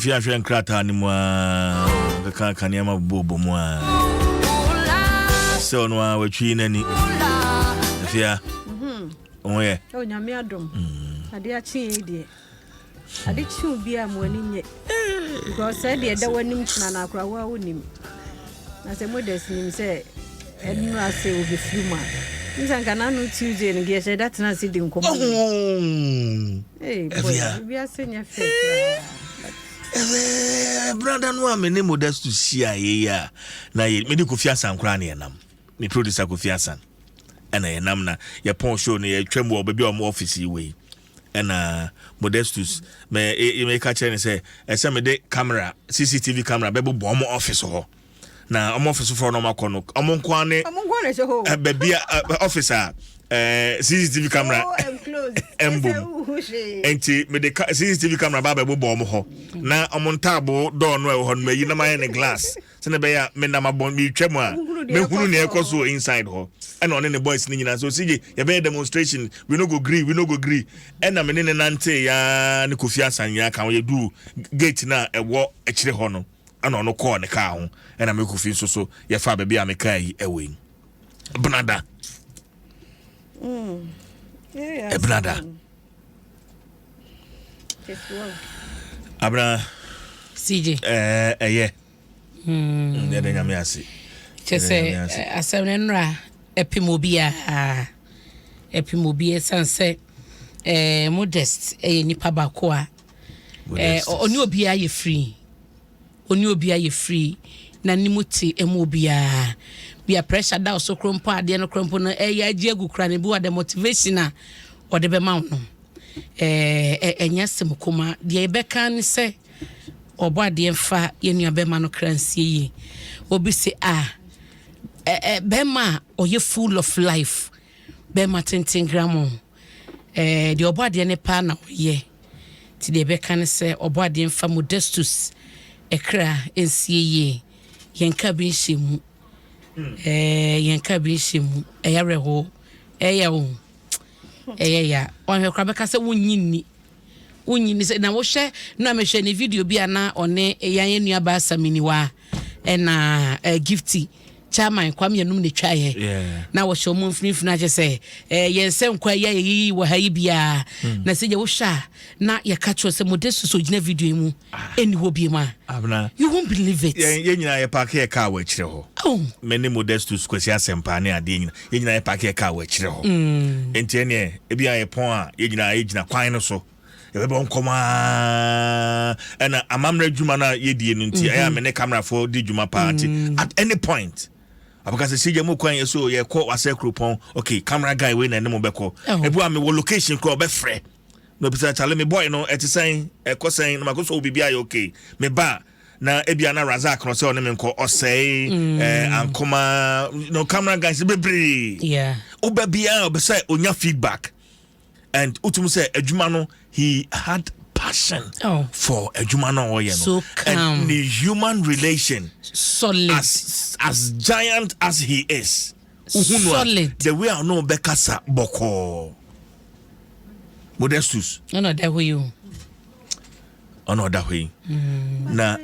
if you are crata anymore, the canama bobo moi. So no, we're treating any. If you are, oh, yeah, oh, Adom. I did change. I did shoot be a morning yet. Because I did the one in Nana, wouldn't him. As a modest name say, and I say will be few months. Miss Canano Tuesday and guess that's not sitting. Hey, we are saying your face. Brother, no, I'm a modest to see a year. Now, medical fias and cranny and me producer Kofiasan. And I am na your pawn show near tremble baby on office way. And Modestus you may catch and say, as some day camera, CCTV camera, baby bomb office or now I'm office for no macono. Among Kwane, a baby officer, CCTV camera, embo, and me the CCTV camera, baby bomb ho. Now I'm on table, don't know on me, you know, my any glass. Senabaya, Menama bomb me tremor, me who near Koso inside her. And on any boys nina so see you be demonstration we no go agree and I'm in an ante ya ni Kofias and ya can we do gate na e wo e kire ho no and on no call ne car ho and I'm Kofi so ya fa baby ameka away Brother yeah brother abra CJ yeah ya de nyame ase chese asemnenra epimobia sanse modest nipa bako a oni obia ye free na nimuti emobia bia pressure da so krompo ade no krompo no ya agiegu kra ne bi wa the motivation a ode be ma no enya semkoma de ebeka ne se obo ade mfa ye nua be ma no kransie yi obi se Bema or you full of life. Bema 10 gram. The obadi ne pana ye. Ti de bekan se obadi mfa Modestus ekra ensie ye. Yenka bi nhemu. Yenka bi nhemu. Eyareho. Eya onhwe kra beka se wonyini se na wo hye na me hye ne video bi ana one eyan nua ba saminiwa na gifty chairman kwam yenum ne twaye na wo hye mo mfinifina je se yense nkwa ya yi wo hayi bia na se je wo hya na ye ka cho se Modestus ogina video mu eni ho bi ma abna you won't believe it ye nyina ye park ye car wa kire ho many Modestus kwasi asempa ne ade nyina ye nyina ye park ye car wa kire ho enti ene e bia ye pon a ye nyina kwan no so ye be nkoma ana amamra djuma na ye die no nti aya me ne camera for di djuma party at any point abaka se sije mo kwan ye so ye ko wase kropon okay camera guy we na ne mo beko ebu am wo location ko be frɛ no bisa chale me boy no etisan ekosan no makoso obibi ayo okay me ba na ebia na Razak no se on me nko osei ankoma no camera guys bebre obabia obese onya feedback and utum say adwuma no he had passion for adwuma no oye no so and the human relation solid as giant as he is solid the way I know bekasa boko Modestus no that way you that way na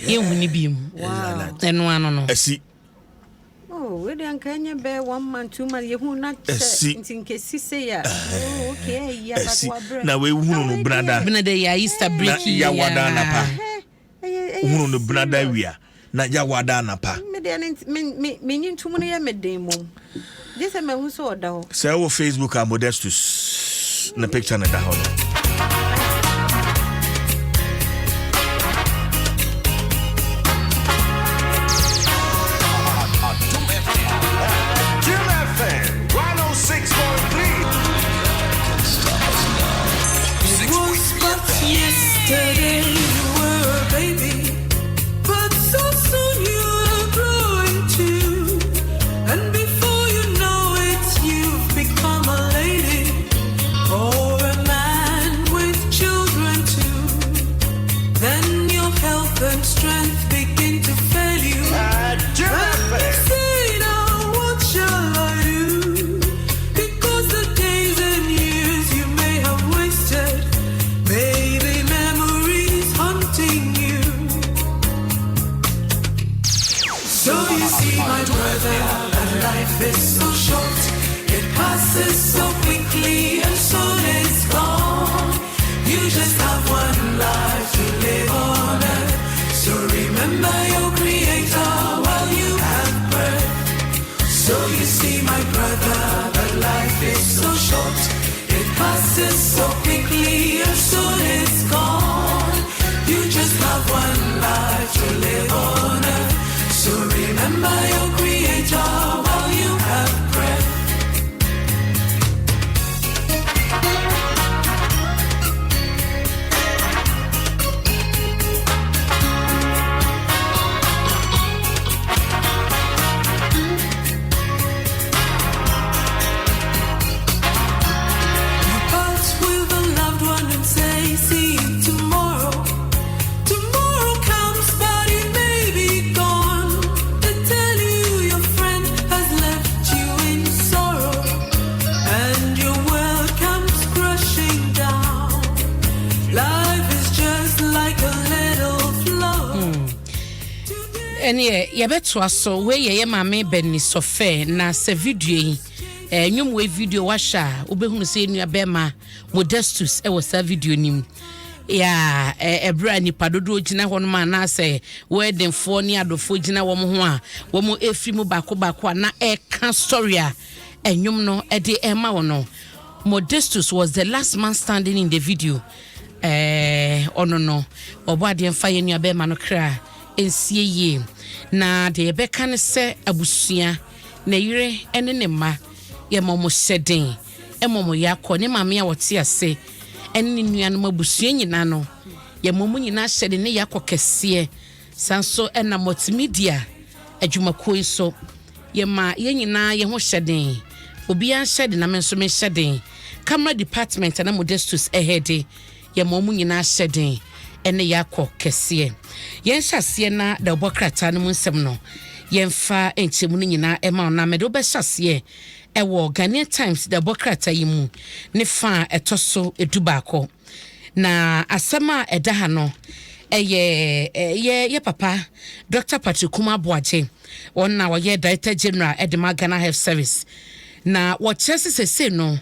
ye huni bim eno ano no esi we dey ankanya be 1 month 2 months ye hu na nkesi say ya okay ya batwa na we hunu no brada ya Easter break ya wada na pa hunu no brada wia na ya wada na pa me nyintum no ya meden mom je se me hu so oda ho say wo Facebook a Modestus na picture na da ho Yesterday you were a baby, but so soon you're growing too, and before you know it, you've become a lady or a man. life is so short. It passes so quickly and soon it's gone. You just have one life to live on earth. So remember your creator while you have breath. So you see, my brother, that life is so short. It passes so quickly and soon it's gone. You just have one life to live on earth. So remember your creator while you have breath. You part with a loved one and say, see you tomorrow. Tomorrow comes, but it may be gone. They tell you your friend has left you in sorrow, and your world comes crashing down. Life is just like a little flow. Ene yebetwa so we ye mame Benny Sofe na se video yi nyum we video washa obehunu se nua bema Modestus e was video nim ya ebra ni padodo gina ho no ma na se wedding fo ni adofo gina wo mo ho a wo mo efri mu bako na e ka story a nyum no e de e ma wo no. Modestus was the last man standing in the video. Ono no obade mfa ye nua bema no kra ensie ye na de beka ne se abusua na yire ene ne ma ye momo seden e momo yakọ ne mame a wote ase ene nua no abusua nyina no ye momo nyina hyede ne yakọ kese sanso ena multimedia adwumako so ye ma ye nyina ye ho hyeden obi an hyede na menso me hyeden camera department na Modestus ehede ye momo nyina hyeden ene yakọ kese yen hyase na da obokrata no nsem no yemfa enchemu no nyina ema na medo be hyase ewo Ghanaian Times da obokrata yimu ne fa etoso edubako na asema edaha no ye papa Dr. Patrick Kuma Boaje onna woye Director General Edema Ghana Health Service na wochese sese no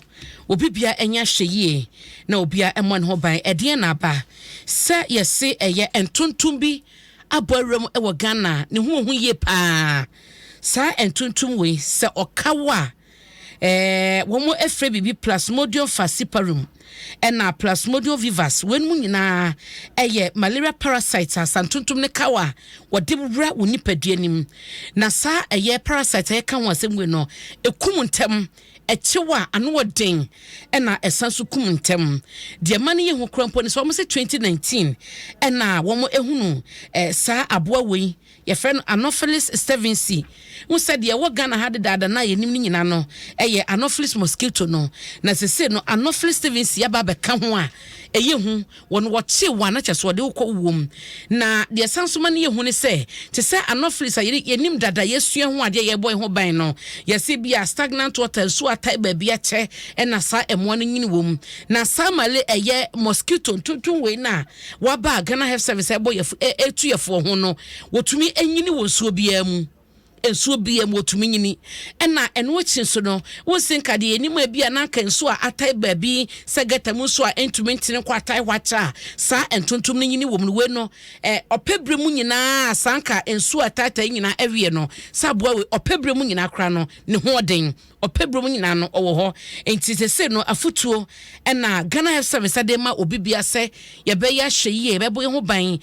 obibia enya hweye na obia emon ho ban ede na aba se yese eye entontum bi aboawram ewo Ghana ne ho ye pa sa entontum we se okawa womo efre bibi Plasmodium falciparum ena Plasmodium vivax wen mu nyina eye malaria parasite asantontum ne kawa wode bura wonipadua nim na sa eye parasite e kan wasem we no ekum ntem echewa anoden ena esanso kum ntem de mane ye ho krampo ne so mo se 2019 ena womo ehunu sa aboa wei ye friend Anopheles stevensi who said ye wo Ghana had dada na ye nim nyina no eye Anopheles mosquito no na sese no Anopheles stevensi ya ba be ka ho a eye hu won wo che wa na cheso de ukọ wom na de sanso mane ye hu ne se te se Anopheles ye nim dada ye sua ho ade ye boy ho ban no ye se bia stagnant water so atai ba bia che na sa emo no nyini wom na sa male eye mosquito tuntun we na wa ba Ghana Health Service e boy etu ye fo ho no wotumi enyini wo nsuo bia mu ensuo bia mu otumi nyini na eno echi so no wo sinka de enim bia na kan so a atai ba bi segata mu so a entumi ntine kwa atai wacha sa entontom no nyini wom no we no opebre mu nyina sanka ensuo atata nyina ewie no saboa we opebre mu nyina kra no ne ho oden opebre mu nyina no owo ho enti sese no afutuo na Ghana Health Service adema obibia se ye be ya hweye be bo ho ban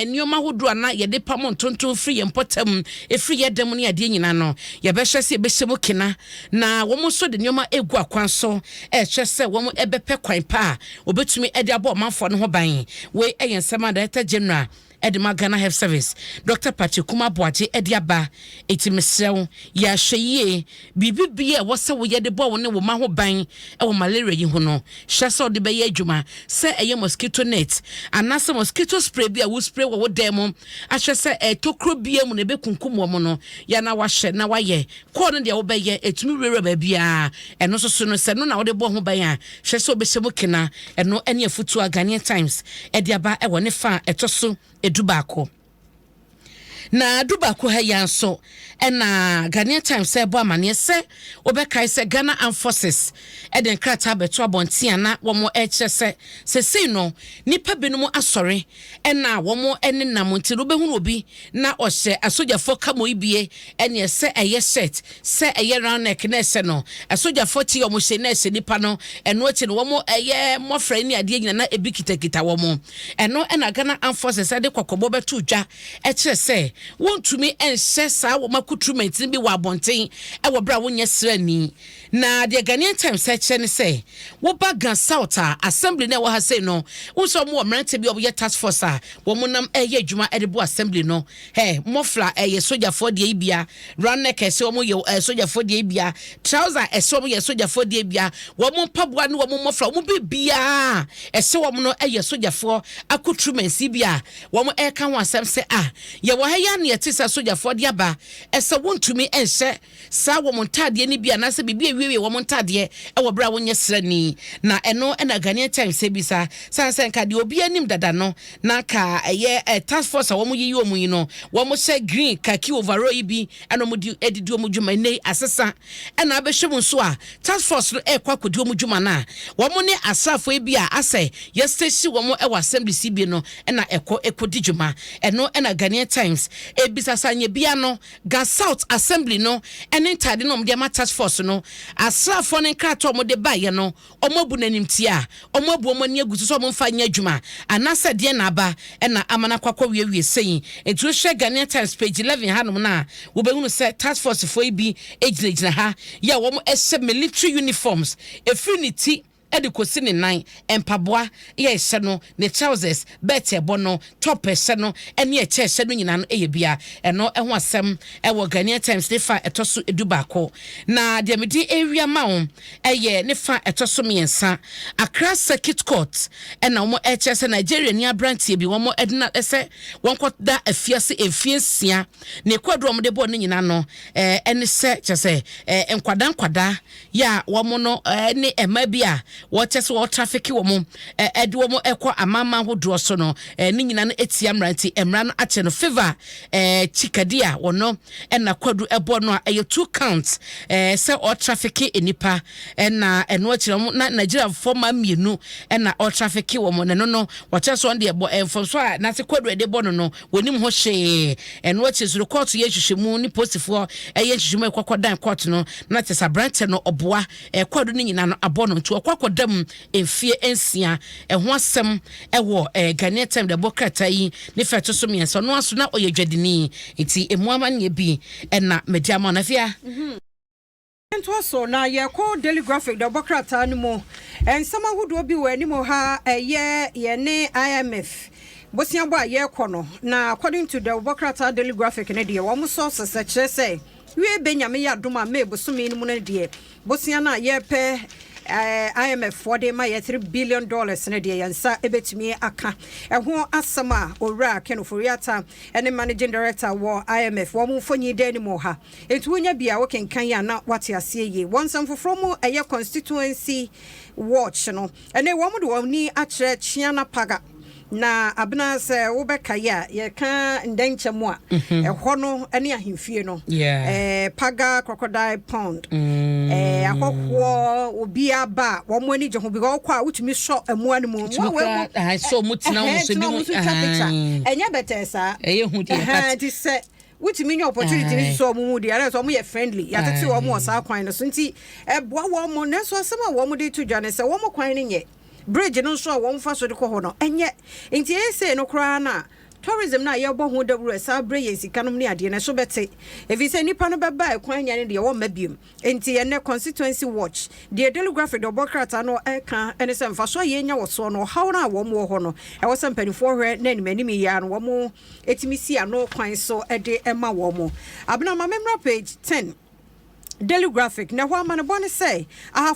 nioma hodo na ye de pam ntonton free empotam efree yedem ne ade nyina no ye be hwese be hyemo kina na wo so de nioma egu akwan so hwese wo ebepe kwan pa obetumi ade abo manfo no ho ban we eyensema Director General Edema Ghana Health Service Dr. Patrick Kuma Boaje ediaba etimesrew ya hweye bibibie wo se wo yede bo wo ne wo ma ho ban wo malaria yi ho no hwese de be ye adwuma se eye mosquito net anase mosquito spray bia wo spray wo dem ahwese tokro bia mu ne be kunkum wo mo no ya na wa hye na wa ye ko no de wo be ye etumi rere ba bia eno so no se no na wo de bo ho ban a hwese obehye kina eno ene afutu Ghanaian Times ediaba wo ne fa etoso edubako na duba ko ha yanso na Ghanaian Times say bo amane se obeka se Ghana Armed Forces eden krata beto abontia na womo eche se no nipa binom asore na womo ene namonti no behunu obi na ohye asojafo kamo ibie ene se eye shirt se eye round neck na se no asojafo ti omo hye na se nipa no eno achi no womo eye mofra ni ade nyina na ebi kitakita womo eno na Ghana Armed Forces ade kokobo beto dwa eche se wontumi enhye sa wo makutrument bi wa abonten e wo bra wonye srani na de Ghanaian Times eche ne se wo bagan South assembly na wo ha say no wo so mo mrante bi obo ye task force wo mo nam eye adwuma e de bo assembly no mofla eye soldier for de bia run neck ese wo mo ye soldier for de bia trouser ese wo mo ye soldier for de bia wo mo paboa no wo mo mofla wo mo bibia ese wo mo no eye soldier for akutrument bia wo mo e kan wasem se ye wo ha ya na ye tisa soldier for de aba ese wontumi enhye sa wo mo ntade ni bia na se bibia wie wo mo ntade e wo bra wonye srani na eno na Ghanaian Times se bisa sansen ka de obi anim dada no na ka eye task force wo mo yi wo mo yi no wo mo se green kaki overall ibi eno mo di edidi wo mo dwuma nei asesa ena abehwem so task force no kwakodi wo mo dwuma na wo mo ne asafo ibi ase ye station wo mo e wa assembly CB no ena ekodi dwuma eno na Ghanaian Times ebisa sanye bia no Ga South assembly no ene ntade no mo de ma task force no asafo ne krato mo de baye no omobu nanim tia omobu mo ne agusu so mo mfa nya adwuma anase de na aba ena amana kwakwa wie sei entu hwe Ghanaian Times page 11 hanom na wo behunu se task force fo ibi ejina ha ya wo mo ese military uniforms efinity edi kosi ne nan empaboa ye hye no ne trousers bete bono top hye no ene ye hye no nyina no eye bia eno ho asem e wo Ghanaian Times de fa etoso edubako na de medi area mawo eye ne fa etoso miensa Accra Circuit Court ena wo eche se Nigeria ni abrantie bi wo edna ese won koda afiase efiesia ne kwadro mo de bo ne nyina no ene se chese enkwada ya wo mo no ne ema bia watches what traffic womo edwomo ekwa amama hodo so no ni nyina no etia mranti emra no ache no favor chikadia wono na kwadu ebo no aye 2 counts se all traffic enipa na eno ache no na Nigeria former mienu na all traffic womo no watches on de ebo enfo so na se kwadu ede bo no wonim ho hye eno ache so court ye hwehwemu ni postifo ye hwehwemu ekwakodan court no na tesa branch no oboa kwadu ni nyina no abono ntu okwakodan enfie ensia ho asem wo Ghanaian Times de bokata yi ne feto so mienso no aso na oyedwadini enti emuama ne bi na mediama na fia ento so na ye ko daily graphic de bokata no mo ensama hudo bi wani mo ha ye ne IMF bosian bo aye kono na according to the bokata daily graphic ne de wo mo sources a kire say we benyame ya doma me bosumi ni mu na de bosian na ye pe IMF for the my $3 billion na de yansa ebetumi aka eho asama owura Kenoforiata ene managing director wo IMF wo mu fonyi de ni mo ha etu nya bia wo kenkan ya na wate ase ye wonsam foforo mu eye constituency watch no ene wo mu de wo ni akire chiana paga na abna se wo beka ya ye ka ndenche mu a eho no ene ahemfie no paga crocodile pond akokwo obi aba wo mo ani je ho bi ko kwa utumi so emu ani mu so mutina wo so bi mu enya betesa eye hu de ti se utimi nya opportunity ni so mu de ara so mo ye friendly ya tete wo mo sa kwan no so nti eboa wo mo ne so asema wo mo de to dwane se wo mo kwan ni nye bridge no so wo mfa so de ko ho no enye nti ese no kra na tourism na ye bo ho da buru sa bre ye sikanom ne ade ne so bete evi se nipa no beba ekwan nya ne de wo mabiem enti ye ne constituency watch the daily graphic the bokrata no eka ene se mfa so ye nya wo so no how na wo mo ho no e wo se mpanifo hwe na ni manimi ya no wo mo etimisi ano kwan so e de ema wo mo abna ma memra page 10 Daily Graphic. Now, what man say?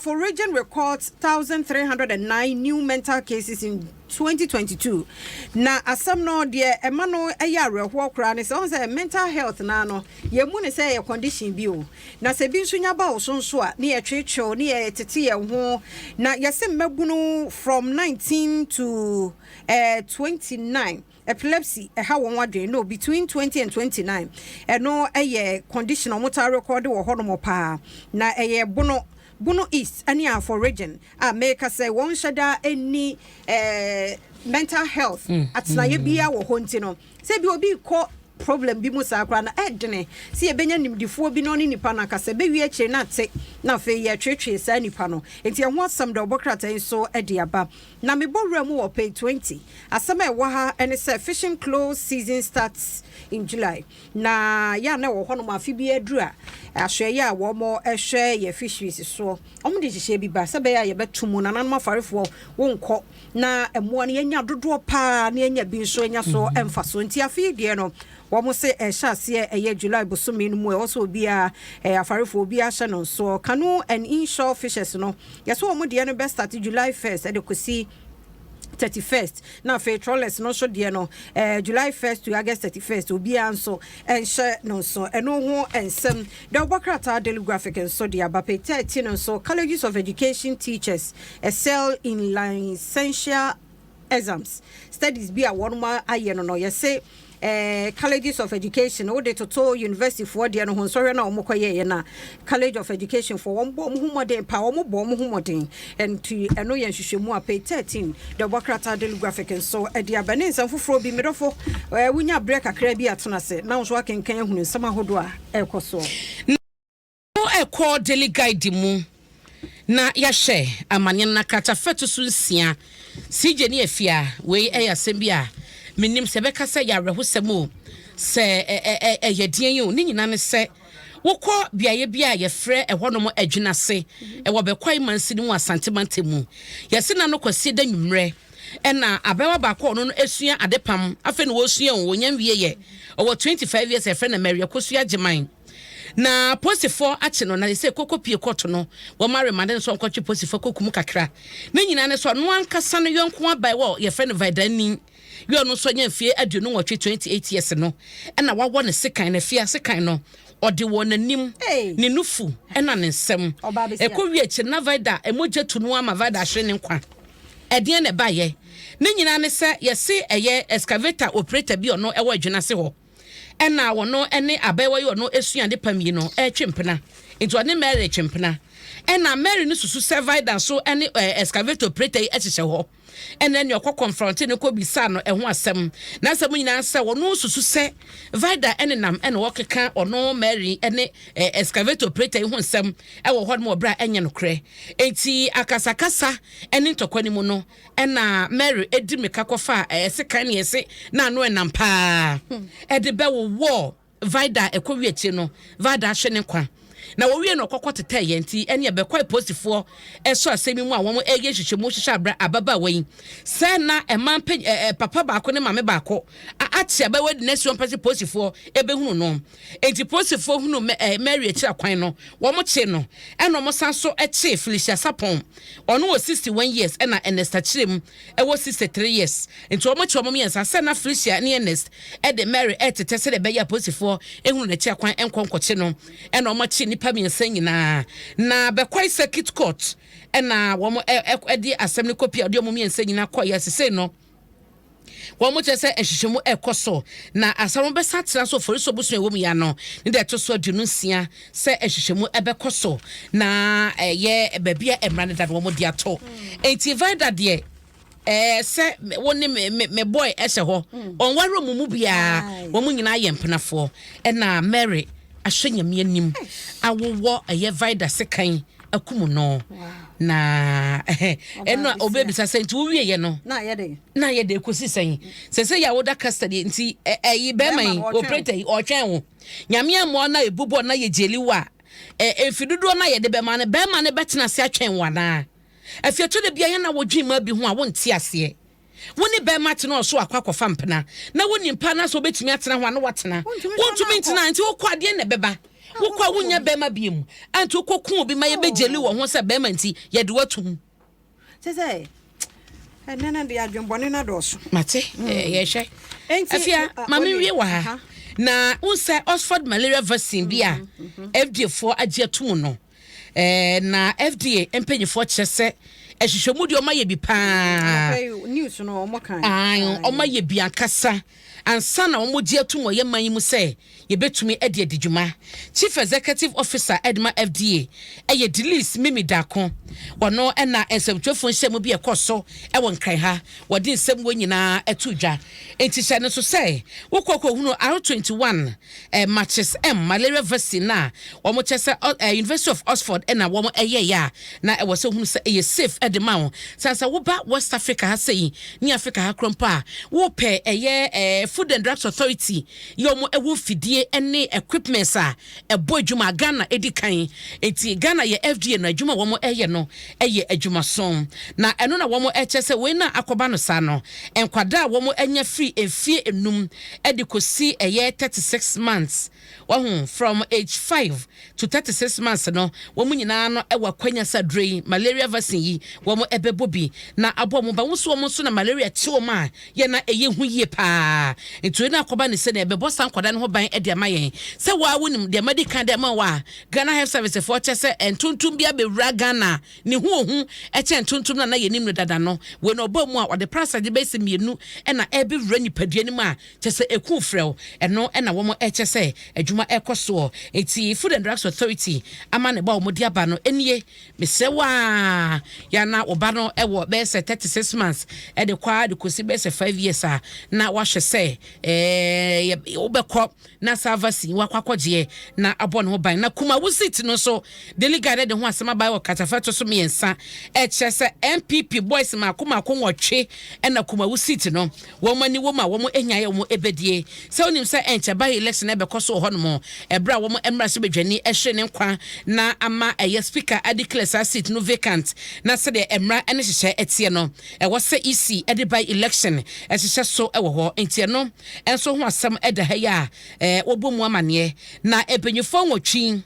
For region records 1,309 new mental cases in 2022 na asam no de ema no eya reho kra ne say mental health na no ye mu ne say condition bi o na se bi nso nya ba o so a ne ye twetwe ne ye tete ye ho na ye se mabunu from 19 to 29 epilepsy ha won wadwen no between 20 and 29 no condition o mota record wo ho no pa na Bono East any for region make us say one shada any mental health at na ye bia wo ho ntino say bi obi ko problem bi musa akra na edene see e benya nimdifo bi no ni nipa na kase be wi akire na te na fe ye twetwe sa nipa no enti e ho asam da obokrata so ede aba na me bowra mu wo pay 20 asam e wo ha ene say fishing close season starts in July na ya na wo ho no afi bi aduru a ahwe ya wo mo ehwe ye fisheries so omo de hye bi ba sabe ya ye betumu na nan mafarefo wo nko na emo na yenya dodo pa na yenya bi so enya so emfa so nti afi de no wo se ehase eye July bosome no mu e so bia afarefo obi ahye no so canoe and inshore fishes no yeso wo de no best start July 1st e de kosi 31st now for trawlers no so de no July 1st to August 31st obi anso enhye no so eno ho ensem the obokrata daily graphic and so de abape 13 no so colleges of education teachers excel in licentiate exams studies be a one more aye no you say colleges of education o de toto university for de no sorry na omokoye na college of education for one bom humodin pa omo bom humodin and to eno yen hwehwemu a pay 13 the Bokrata daily graphic and so e de abane nsam foforo bi medofo wunya break akra bi atona se na so akenkan ehunu nsam ahodo a ekoso no ekọ daily guide mu na yahye amanye na kata fetu so nsia CJ ne afia we eyasem bi a minim se beka se ya rehosemo se yedien yo ni nyina ne se wokọ biaye bia ye frɛ ɛhɔnom adwuna se ɛwɔ bekwai mansi mu asantebante mu yɛse na no kwasi da nwumrɛ ɛna abewa ba kɔ no esua adepam afa ne wosua wo nyam wie ye ɔwɔ 25 years ɛfrɛ na Maria kosua geman na posifo ache no na se kokopie koto no wo mare made so nkɔtwe posifo kokum kakra na nyina ne so no ankasa no yɔnko abai wo ye frɛ no vidani yo no so nya fie aduonu wɔtwe 28 years no ɛna wawo ne sekan na fie sekan no ɔde wɔ nanim ne nufu ɛna ne nsɛm ɛkɔwie akyi na vida emogya tunu ama vida hwe ne nkwa ɛdeɛ ne baayɛ ne nyina ne sɛ yɛse ɛyɛ excavator operator bi ɔno ɛwɔ adwuna se hɔ ɛna wɔno ɛne abɛwɔ yi ɔno esuande pam yi no ɛtwempena nti ɔne Mary twempena ɛna Mary no susu sɛ vida so ɛne excavator operator yi ɛhyehyɛ hɔ and your confronting no could be son and one sem. Now, some answer or no susu vida and nam and walk a car or no Mary and excavator operator one sem. I will hold more bra and cray. 80 akasakasa and into Quanimono and Mary Eddie Mikakofa as a kind of say, now no and nampa. At the bell war vida a Korean vida shenenqua. Na wo wie no kokko tete yenti ene be kwai postifo eso asemi mu a wo ege hwehwe mu hwehwe abra ababa wen se na papa ba ko ne mame ba ko ati aba we na sio mpese postifo ebe hunu no enti postifo hunu Mary echi akwan no wo mo che no ene mo san so echi Felicia Sapon ono wo 61 years ena Ernest Achirem e wo 63 years enti wo mo che wo mo yensa se na Felicia ne Ernest e de Mary etete se de be ya postifo ehunu na echi akwan enkonkoche no ena wo mo che pami nsanyina na bekwai circuit court na wo edi assembly copy odi omo mi nsanyina kwa yesese no wo mo chese ehwehwemu ekoso na asamo be satira so for so busu ewo mi ya no ne de to so adunu nsia se ehwehwemu ebekoso na ye babia emrane da wo mo dia to enti vida de se woni me boy ehye ho onwaro mumu bia wo mo nyina yempenafo na Mary ahwenya me anim awowo aye vida sekan akumu no na eno obebisa senti wo wie ye no na ye de kosi sen se ya woda custody nti yi be man operator yi otwen wo nyame amo na ebubo na ye jeliwa efidudo na ye de be man betena se atwen wana afieto de bia ye na wodwima bi ho a wonti ase woni be mate no so akwakofa mpena na woni mpa na so betumi atena ho na watena wontumi ntina nti wokwade ne beba wokwa wonya be ma biem anti wokokun obi ma ye bejeli wo ho se be ma nti ye de watum sese nana de adwembone na doso mate ye hwe afia mama wie wa ha na unsa Oxford malaria vaccine bia FDA for agye atum no na FDA empanyefo kyese ehwehwemu de omaye bi pa news no omokan omaye bi akasa ansa na omogie atum oye man mu se yebetumi ede adidwuma Chief Executive Officer Edma FDA eye Delis Mimi Dako wono na ensemtwefo nhyemu bi ekoso ewo nkran ha wodi nsem wo nyina etudwa entihye ne so se wokoko hunu R21 matches malaria vaccine na womo chese University of Oxford na womo eye ya na ewo se hunu se eye safe edema wo sansa wo ba West Africa ha sei ni Africa ha krompa wo pe eye Food and Drugs Authority yomo ewo fidie ene equipments a ebo adwuma Ghana edikan enti Ghana ye FDA no adwuma womo eye no eye adwuma son na eno na womo echese we na akoba no sa no enkwada womo enya free enfie enum edikosi eye 36 months from age 5 to 36 months no womo nyina no ewa kwanya sadrei malaria vaccine yi womo ebebobi na abomo ba woso womo so na malaria tioma ye na eye hu yie pa enti na akoba ne se na ebebo san kwada ne ho ban ede amayen se wa wonim de medical de ma wa Ghana Health Service for chese entuntum bia be wura Ghana ne hu eche entuntum na yenim no dada no we no ba mu a ode prasa de bese mienu na ebe wura nipadua nim a chese eku frɛw eno na wo mo eche se adwuma ekoso eti Food and Drugs Authority ama ne ba wo di aba no enie mesewa ya na oba no ewo bese 36 months e de kwa de kosi bese 5 years a na wa hwe se obekɔ na savasi wakwakɔgye na abɔ ne ho ban na kuma wusit no so delegate de ho asema ba wɔ katafato so miensa ɛkyɛ sɛ MPP boys ma kuma konwɔtwe ɛna kuma wusit no wɔn mani wɔn a wɔn enyae wɔn ebedie sɛ onim sɛ ɛnkyɛ ba election ɛbɛkɔ so hɔ no mo ɛbra wɔn emra so bedwani ɛhwe ne nkwa na ama ɛyɛ speaker adeclare sa seat no vacant na sɛ de emra ɛne hyehyɛ ɛtie no ɛwɔ sɛ EC ɛde by election ɛhyehyɛ so ɛwɔ hɔ ntie no ɛnso ho asɛm ɛda ha ya obomu amane na ebenyefo nwotwi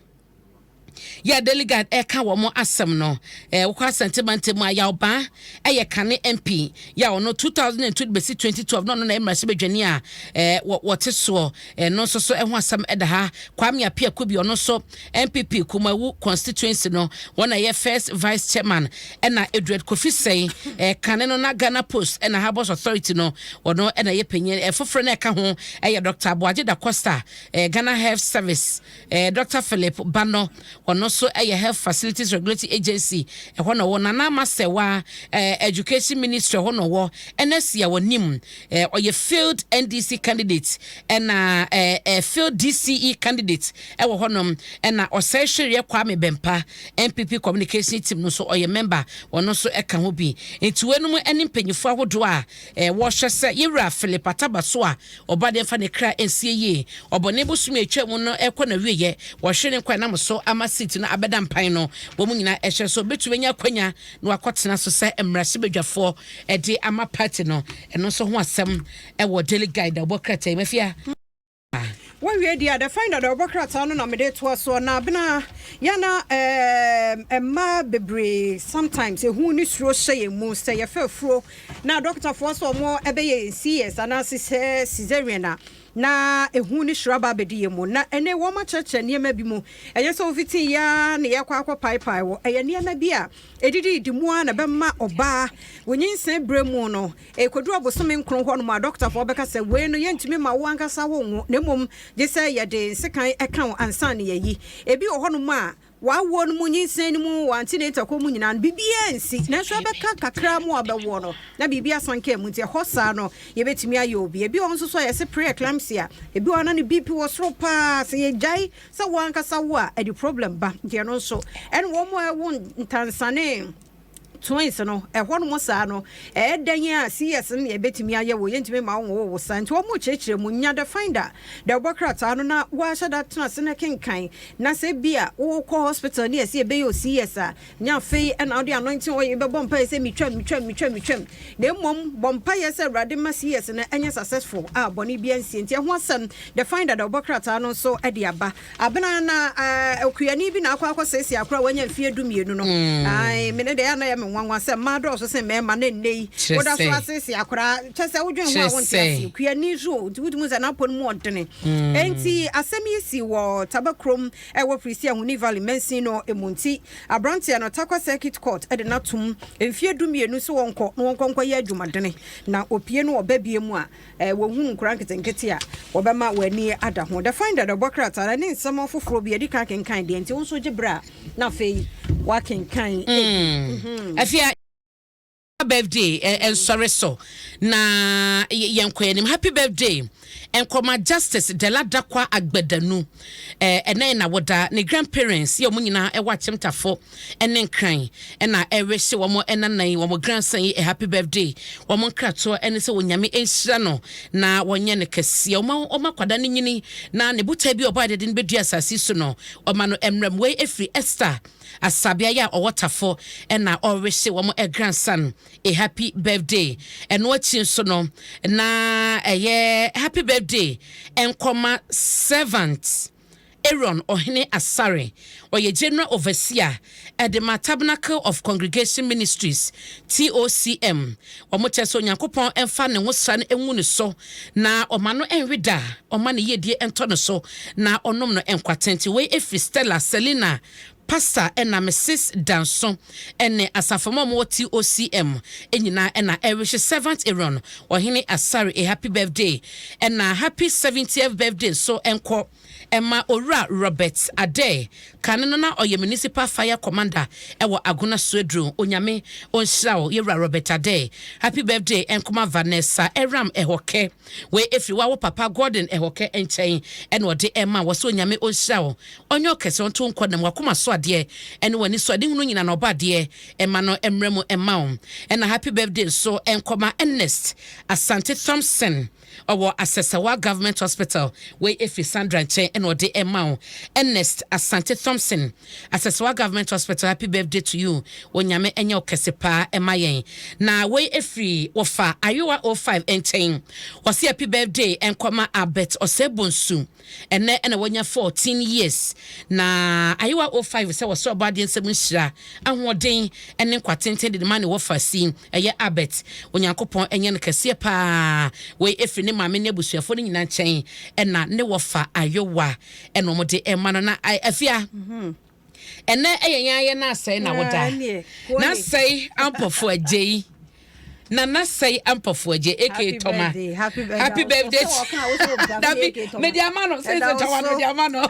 ya delegate eka wo mo asem no wokwa sentiment mu ya oba eye kane MP ya ono 2002 besi 2012 no na emrase bedwani a wote so no so ho asem eda ha kwame apia kobi ono so MPP kumawu constituency no wona ye first vice chairman na Edward Kofi sei kane no na Ghana Post na Harbours Authority no ono na ye penye foforo na eka ho eye Dr. Aboagye da Costa Ghana Health Service Dr. Philip Bano ono so Health Facilities Regulatory Agency ehɔ no wona na masewa Education Ministry hɔ no wɔ NSC a wɔnim ɔyɛ field NDC candidate ɛna field DCE candidate ɛwɔ hɔ no ɛna ɔsɛhwere Kwame Bempa MPP communication team no so ɔyɛ member ɔno so ɛka ho bi ntiwenum ɛne mpanyifo ahodo a wɔhwɛ sɛ yewura Philip Atabaso a ɔbade fa ne kra ensie yi ɔbɔne bosumi atwa mu no ɛkɔ na wieye wɔhwere ne kwa nam so ama seat na abeda mpan no wo mu nyina ehye so betuwenya kwanya na wakɔtena so sɛ emrase bedwafo ɛde ama party no ɛno so ho asɛm ɛwɔ daily guide obokrata mafia when we dey the find that obokrata no na me dey to so na bena yana emma bebre sometimes ehu ni suro hye mu sɛ ye fafuro na doctor for so mo ebeye CS anase cesarean na ehu ni shraba bedi mu na ene wo ma cheche niema bi mu eye so fiti ya na yakwa akwa pai wo eye niema bi a edidi di mu na be ma oba wonyinse bremu no ekodu obosome nkron ho no ma doctor for beka se we no yentimi ma wo ankasa wo ngo na mom je se ye de sekan eka ansa na yeyi ebi wo ho no ma wa wo no munyinse ni mu antenator ko mu nyina bibia nsi na so beka kakra mu abewo no na bibia sanka mu nti hosa no ye betimi aye obi ebi won so so ye se preeclampsia ebi won na ne BP wo soro pa se ye jai se wo ankasa wo a edi problem ba nti no so en wo mo e won ntansane twins no ehwo no sa no edan a CS no ye betimi aye wo yentimi ma wo santi wo mu chechire mu nya the finder the obokrata no na wa shada tena se na kenkan na se bia wo ko hospital ne se be yo CS a nya fei e na odi anointing wo ye be bompa se mitwam na mom bompa ye se rade ma CS na enye successful a boni bia nsi nti ho asem the finder the obokrata no so e de aba abena na okuani bi na akwa sesi akra wanya mfie dumienu no ai me ne de ya na nwanwa se ma do so se me ma na nei woda so asese akora chese wodwen ho a wonte ase kua ni so wudumu za na pon mu odene enti asemi si wo tabakrom wo Prisia Huni Valley mensi no emunti abrantia no takwa circuit court e de natum emfie dumienu so wonko ye adwumadene na opie no obabie mu a wo hu nkura nketenkete a wobema wani ada ho the finder the bokrata na nsem ofoforo bi edi kan kenkan de enti wonso gibra na fei wa kenkan afia birthday and sorry so na yenkwenim happy birthday and koma justice Dela Dakwa Agbedanu na woda ne grandparents ye omunyina e wachemtafo ene nkran na ewehye womo enanan womo grandson ye happy birthday womo nkrato ene se wonyame enhyira no na wonye ne kese oma kwada ne nyini na ne buta bi oba de ne bedua asasi so no oma no emrem we efri Esther asabia ya owotafo na owehye womo grandson a happy birthday and watching so no na happy birthday and comma servant Aaron Ohene Asare or ye general overseer at the Tabernacle of Congregation Ministries TOCM or mocheso Yakupon and fan and was son and wuni so na or mano and rida or money ye dear and tonoso na or nomno and quatenti way if Stella Selena Pastor and Mrs. Danson and Asafamo TOCM and Irish servant Aaron or Hini Asari a happy birthday and a happy 70th birthday so enko Emma Ora Robert Ade Kanona or your municipal fire commander ewa Aguna Swedru Onyame Onshao Yera Robert Ade happy birthday and Kuma Vanessa Eram Ehoke we if you are Papa Gordon Ehoke and Chain and what the Emma was Onyame Onshao on your case on Tun Kodem Wakuma Swade and when it's sweating running an oba dear Emano Emremo Emmaum and a happy birthday so and Koma Ernest Asante Thompson or Assessawa Government Hospital where if Sandra Chain and what the Emmaum Ernest Asante Thompson Assessawa Government Hospital happy birthday to you when Yame and your Kesepa Emayen now way free wafa Iowa 05 and chain was happy birthday and Koma Abet or Sebonsu and then and when you're 14 years na Iowa 05 was so bad in Semisha and what day and then quatented the money wafa scene a year Abet when you're coupon and yan Kesepa way if you my many bush for in a chain and not no wafa Iowa and no more day and manana I fear. And then I na say na woda na say ample for a day na say ample for a day AK Toma happy birthday media mano say media mano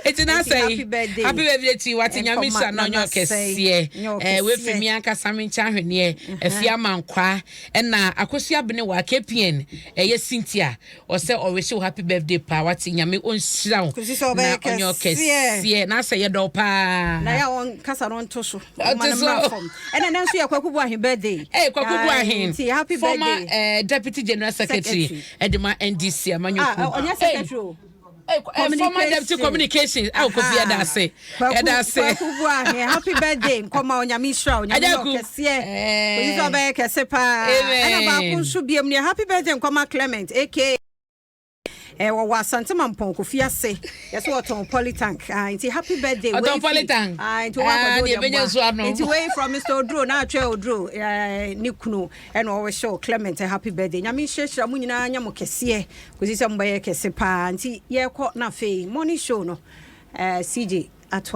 it's na say happy birthday to what in your mission on your case we fi mi anka samin cha hwene afia mankwa na akosua bene wa KPN ye Cynthia o say o wish you happy birthday pa what in yame onhyira na on your case na say ye do pa na ya on kasa ron to so and then so ya kwakubu ahin birthday happy former birthday deputy general secretary Edema NDC amanyoku onya secretary former deputy communications Kofi Adase happy birthday nkoma onyamisha onyamisha kese oyizo ba kese pa ana ba kun so biem ne happy birthday nkoma Clement AK wa Asante Mampon Kofi ase yes what on polytank nti happy birthday we polytank nti wa nti way from Mr. Odro na atwe Odro ni kunu and we show Clement happy birthday nyame hyehyira mu nyina nya mo kese kosi se mba ye kese pa nti ye kɔ na fe morning show no CJ atwa